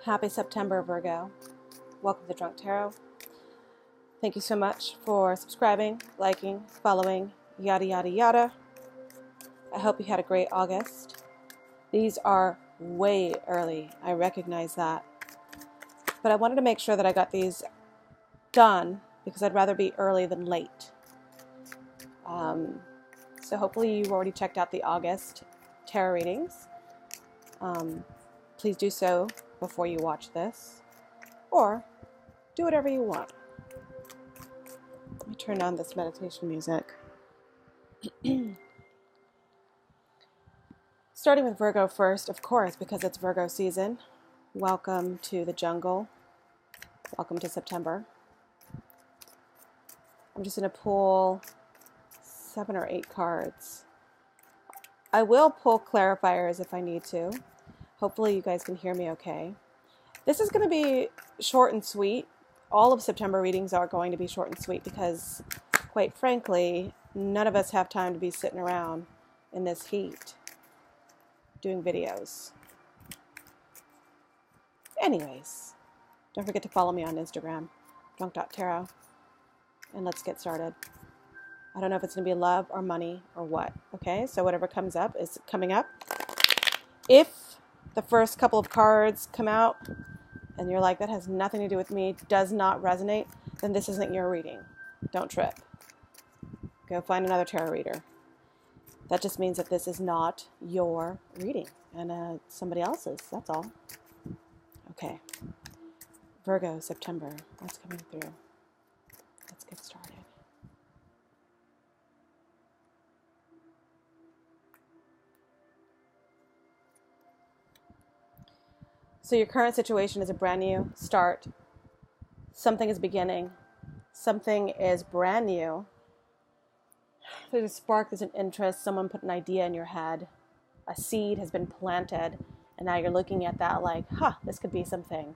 Happy September, Virgo. Welcome to Drunk Tarot. Thank you so much for subscribing, liking, following, yada, yada, yada. I hope you had a great August. These are way early. I recognize that. But I wanted to make sure that I got these done because I'd rather be early than late. So hopefully you've already checked out the August tarot readings. Please do so before you watch this, or do whatever you want. Let me turn on this meditation music. Starting with Virgo first, of course, because it's Virgo season. Welcome to the jungle. Welcome to September. I'm just going to pull 7 or 8 cards. I will pull clarifiers if I need to. Hopefully you guys can hear me okay. This is going to be short and sweet. All of September readings are going to be short and sweet because, quite frankly, none of us have time to be sitting around in this heat doing videos. Anyways, don't forget to follow me on Instagram, drunk.tarot, and let's get started. I don't know if it's going to be love or money or what, okay? So whatever comes up is coming up. If the first couple of cards come out and you're like, that has nothing to do with me, does not resonate, then this isn't your reading. Don't trip. Go find another tarot reader. That just means that this is not your reading and somebody else's, that's all. Okay. Virgo, September. What's coming through? Let's get started. So your current situation is a brand new start. Something is beginning. Something is brand new. There's a spark, there's an interest. Someone put an idea in your head. A seed has been planted. And now you're looking at that like, this could be something.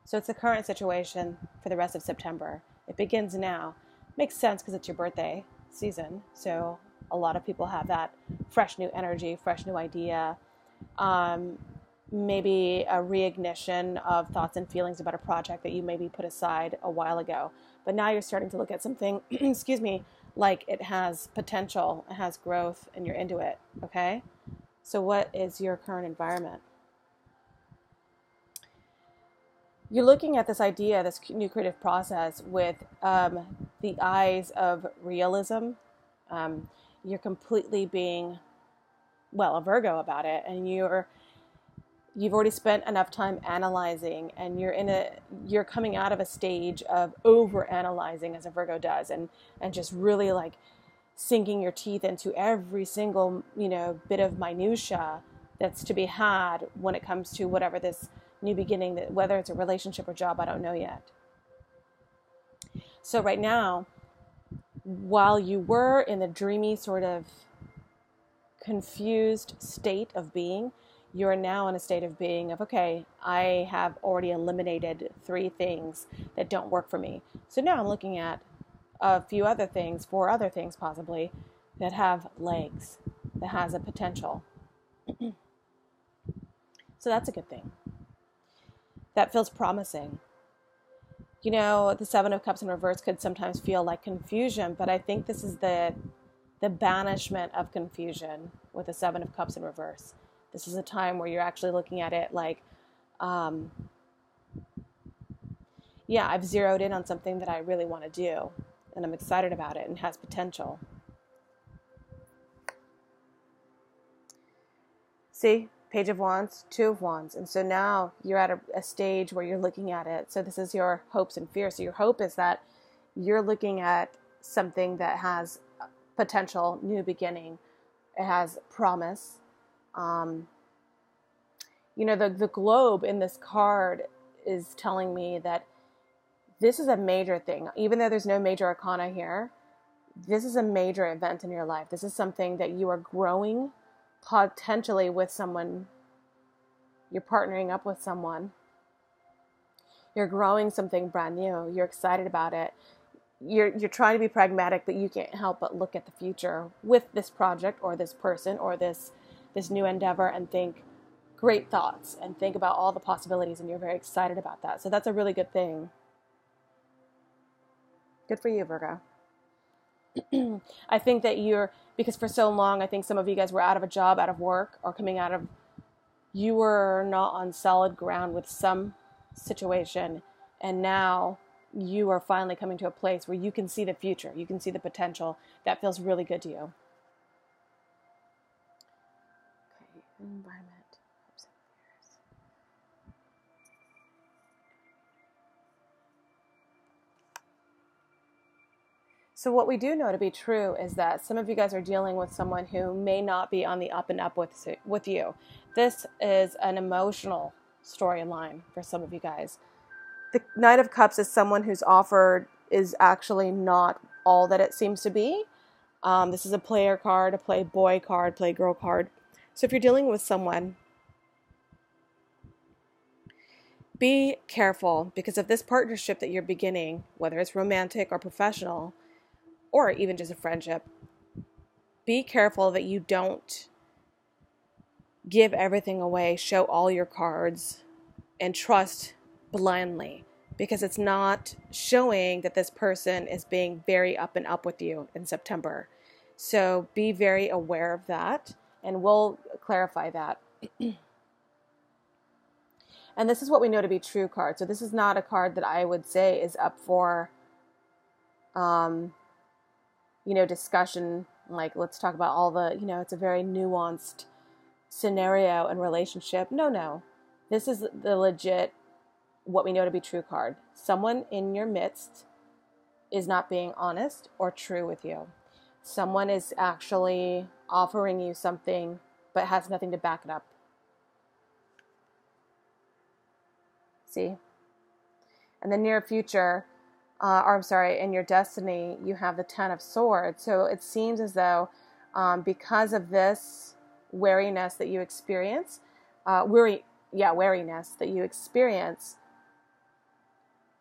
So it's the current situation for the rest of September. It begins now. Makes sense because it's your birthday season. So a lot of people have that fresh new energy, fresh new idea. Maybe a reignition of thoughts and feelings about a project that you maybe put aside a while ago. But now you're starting to look at something, excuse me, like it has potential, it has growth, and you're into it, okay? So what is your current environment? You're looking at this idea, this new creative process with the eyes of realism. You're completely being, a Virgo about it, and you've already spent enough time analyzing, and you're coming out of a stage of over-analyzing as a Virgo does, and just really like sinking your teeth into every single, bit of minutia that's to be had when it comes to whatever this new beginning, that whether it's a relationship or job, I don't know yet. So right now, while you were in the dreamy sort of confused state of being, you're now in a state of being of, okay, I have already eliminated 3 things that don't work for me. So now I'm looking at a few other things, 4 other things possibly, that have legs, that has a potential. So that's a good thing. That feels promising. The 7 of Cups in reverse could sometimes feel like confusion, but I think this is the banishment of confusion with the 7 of Cups in reverse. This is a time where you're actually looking at it like, I've zeroed in on something that I really want to do, and I'm excited about it and has potential. See, Page of Wands, 2 of Wands. And so now you're at a stage where you're looking at it. So this is your hopes and fears. So your hope is that you're looking at something that has potential, new beginning. It has promise. The globe in this card is telling me that this is a major thing. Even though there's no major arcana here, this is a major event in your life. This is something that you are growing potentially with someone. You're partnering up with someone. You're growing something brand new. You're excited about it. You're trying to be pragmatic, but you can't help but look at the future with this project or this person or this new endeavor and think, great thoughts and think about all the possibilities, and you're very excited about that. So that's a really good thing. Good for you, Virgo. I think that because for so long, I think some of you guys were out of a job, out of work, or you were not on solid ground with some situation, and now you are finally coming to a place where you can see the future, you can see the potential. That feels really good to you. Okay, environment. So what we do know to be true is that some of you guys are dealing with someone who may not be on the up and up with you. This is an emotional storyline for some of you guys. The Knight of Cups is someone whose offer is actually not all that it seems to be. This is a player card, a play boy card, play girl card. So if you're dealing with someone, be careful, because of this partnership that you're beginning, whether it's romantic or professional, or even just a friendship, be careful that you don't give everything away, show all your cards, and trust blindly, because it's not showing that this person is being very up and up with you in September. So be very aware of that, and we'll clarify that. And this is what we know to be true card. So this is not a card that I would say is up for discussion, like let's talk about all the, it's a very nuanced scenario and relationship. No. This is the legit, what we know to be true card. Someone in your midst is not being honest or true with you. Someone is actually offering you something but has nothing to back it up. See? In the near future, in your destiny, you have the Ten of Swords. So it seems as though because of this wariness that you experience, wariness that you experience,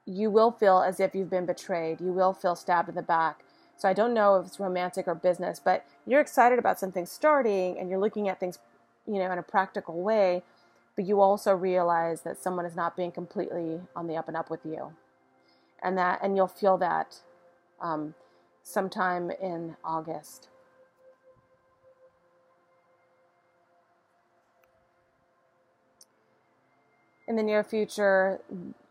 you will feel as if you've been betrayed. You will feel stabbed in the back. So I don't know if it's romantic or business, but you're excited about something starting and you're looking at things, in a practical way, but you also realize that someone is not being completely on the up and up with you. And you'll feel that sometime in August. In the near future,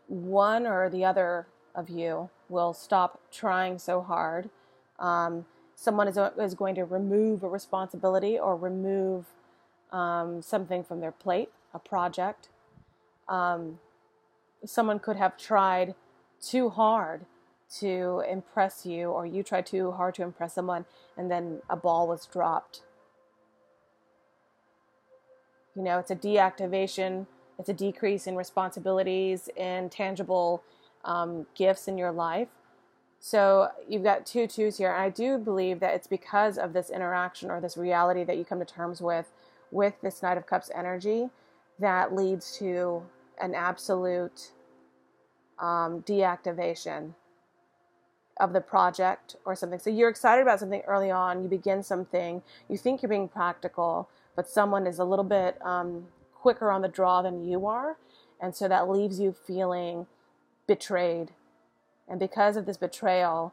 one or the other of you will stop trying so hard. Someone is going to remove a responsibility or remove something from their plate, a project. Someone could have tried too hard to impress you, or you tried too hard to impress someone, and then a ball was dropped. It's a deactivation. It's a decrease in responsibilities and tangible gifts in your life. So you've got 2 twos here. And I do believe that it's because of this interaction or this reality that you come to terms with this Knight of Cups energy that leads to an absolute deactivation of the project or something. So you're excited about something early on. You begin something. You think you're being practical, but someone is a little bit quicker on the draw than you are. And so that leaves you feeling betrayed. And because of this betrayal,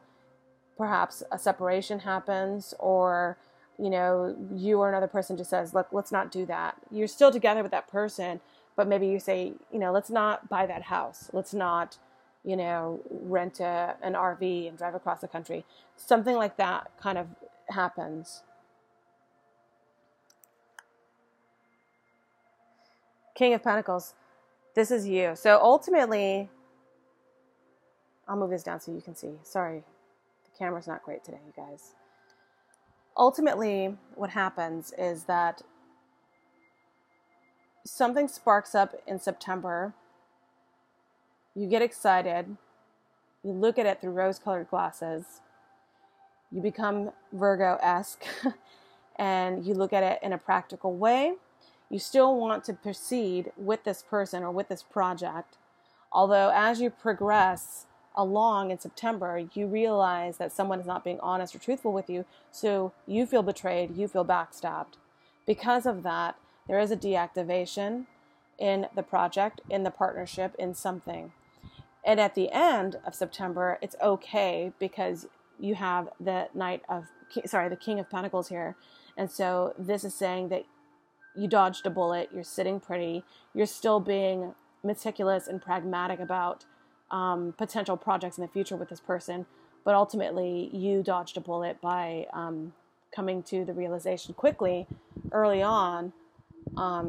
perhaps a separation happens, or, you or another person just says, look, let's not do that. You're still together with that person, but maybe you say, let's not buy that house. Let's not, rent an RV and drive across the country. Something like that kind of happens. King of Pentacles. This is you. So ultimately, I'll move this down so you can see. Sorry, the camera's not great today, you guys. Ultimately, what happens is that something sparks up in September. You get excited. You look at it through rose-colored glasses. You become Virgo-esque and you look at it in a practical way. You still want to proceed with this person or with this project. Although as you progress along in September, you realize that someone is not being honest or truthful with you. So you feel betrayed. You feel backstabbed. Because of that, There is a deactivation in the project, in the partnership, in something. And at the end of September, it's okay because you have the the King of Pentacles here. And so this is saying that you dodged a bullet, you're sitting pretty, you're still being meticulous and pragmatic about potential projects in the future with this person, but ultimately you dodged a bullet by coming to the realization quickly, early on. I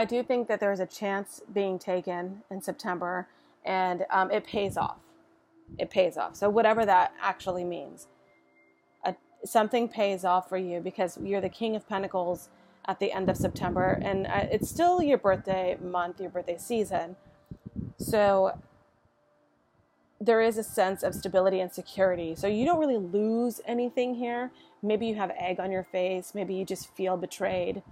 do think that there's a chance being taken in September, and it pays off. It pays off. So whatever that actually means, something pays off for you because you're the King of Pentacles at the end of September, and it's still your birthday month, your birthday season. So there is a sense of stability and security. So you don't really lose anything here. Maybe you have egg on your face. Maybe you just feel betrayed.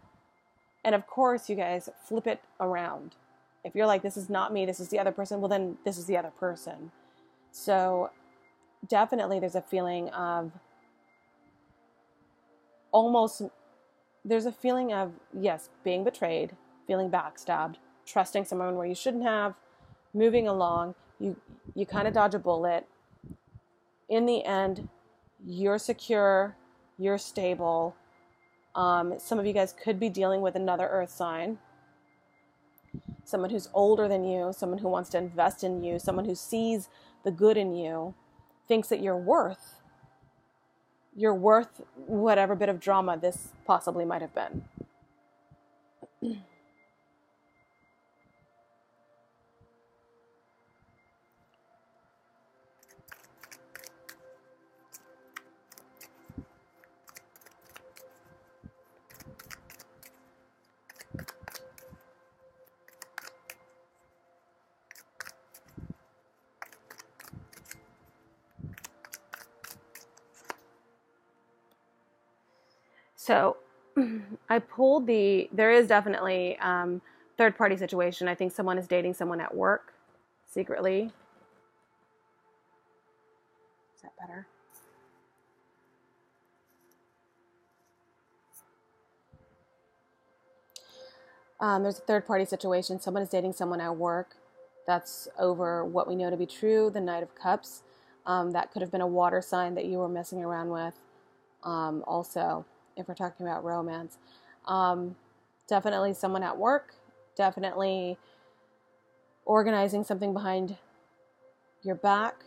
And of course, you guys, flip it around. If you're like, this is not me, this is the other person, well, then this is the other person. So definitely there's a feeling of yes, being betrayed, feeling backstabbed, trusting someone where you shouldn't have, moving along. You kind of dodge a bullet. In the end, you're secure, you're stable. Some of you guys could be dealing with another earth sign, someone who's older than you, someone who wants to invest in you, someone who sees the good in you, thinks that you're worth whatever bit of drama this possibly might have been. So I pulled there is definitely third-party situation. I think someone is dating someone at work secretly. Is that better? There's a third-party situation. Someone is dating someone at work. That's over what we know to be true, the Knight of Cups. That could have been a water sign that you were messing around with. Also, if we're talking about romance. Definitely someone at work. Definitely organizing something behind your back.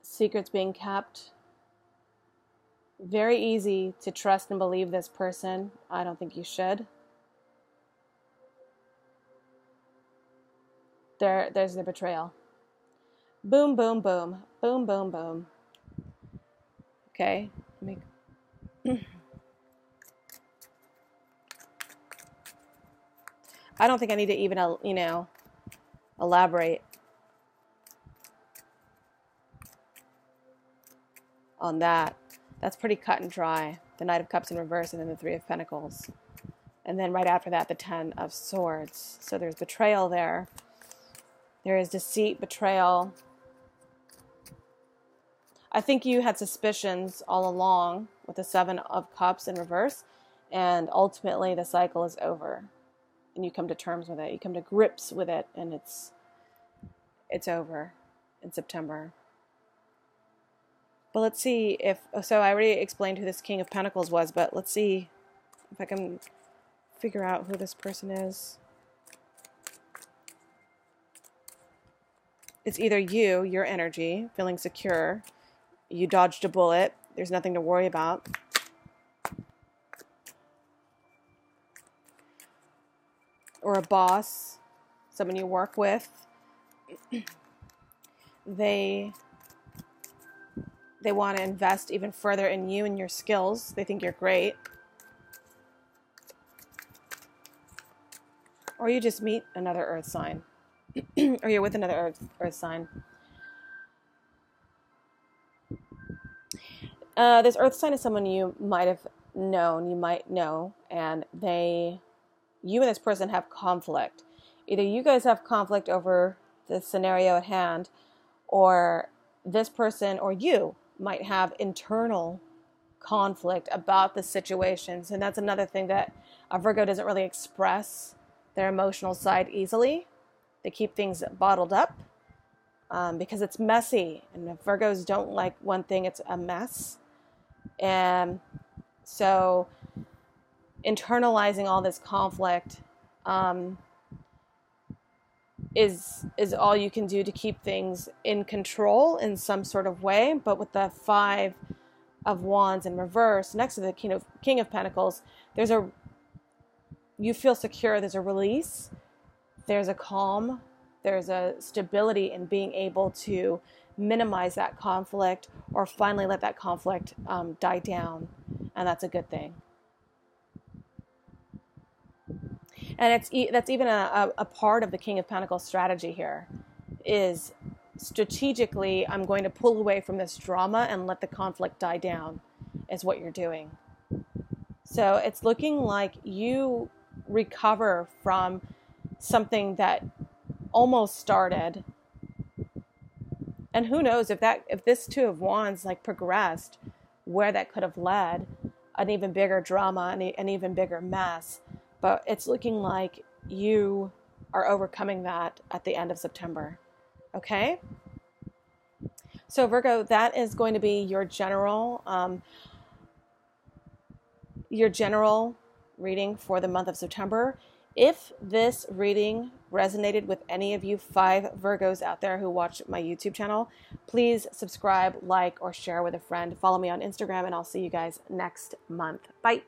Secrets being kept. Very easy to trust and believe this person. I don't think you should. There's the betrayal. Boom, boom, boom. Boom, boom, boom. Okay. I don't think I need to even, elaborate on that. That's pretty cut and dry. The Knight of Cups in reverse and then the Three of Pentacles. And then right after that, the Ten of Swords. So there's betrayal there. There is deceit, betrayal. I think you had suspicions all along with the Seven of Cups in reverse. And ultimately, the cycle is over. And you come to terms with it. You come to grips with it. And it's over in September. But let's see so I already explained who this King of Pentacles was, but let's see if I can figure out who this person is. It's either your energy, feeling secure, you dodged a bullet, there's nothing to worry about. Or a boss, someone you work with. They want to invest even further in you and your skills. They think you're great. Or you just meet another earth sign. Or you're with another earth sign. This earth sign is someone you might have known, you might know, and you and this person have conflict. Either you guys have conflict over the scenario at hand, or this person or you might have internal conflict about the situations. And that's another thing that a Virgo doesn't really express their emotional side easily. They keep things bottled up because it's messy. And if Virgos don't like one thing, it's a mess. And so internalizing all this conflict is all you can do to keep things in control in some sort of way. But with the 5 of Wands in reverse next to the King of Pentacles, you feel secure, there's a release, there's a calm, there's a stability in being able to minimize that conflict or finally let that conflict die down. And that's a good thing. And that's even a part of the King of Pentacles strategy here, is strategically, I'm going to pull away from this drama and let the conflict die down, is what you're doing. So it's looking like you recover from something that almost started. And who knows if this 2 of Wands like progressed, where that could have led an even bigger drama, an even bigger mess. But it's looking like you are overcoming that at the end of September. Okay? So Virgo, that is going to be your general reading for the month of September. If this reading resonated with any of you 5 Virgos out there who watch my YouTube channel, please subscribe, like, or share with a friend. Follow me on Instagram, and I'll see you guys next month. Bye.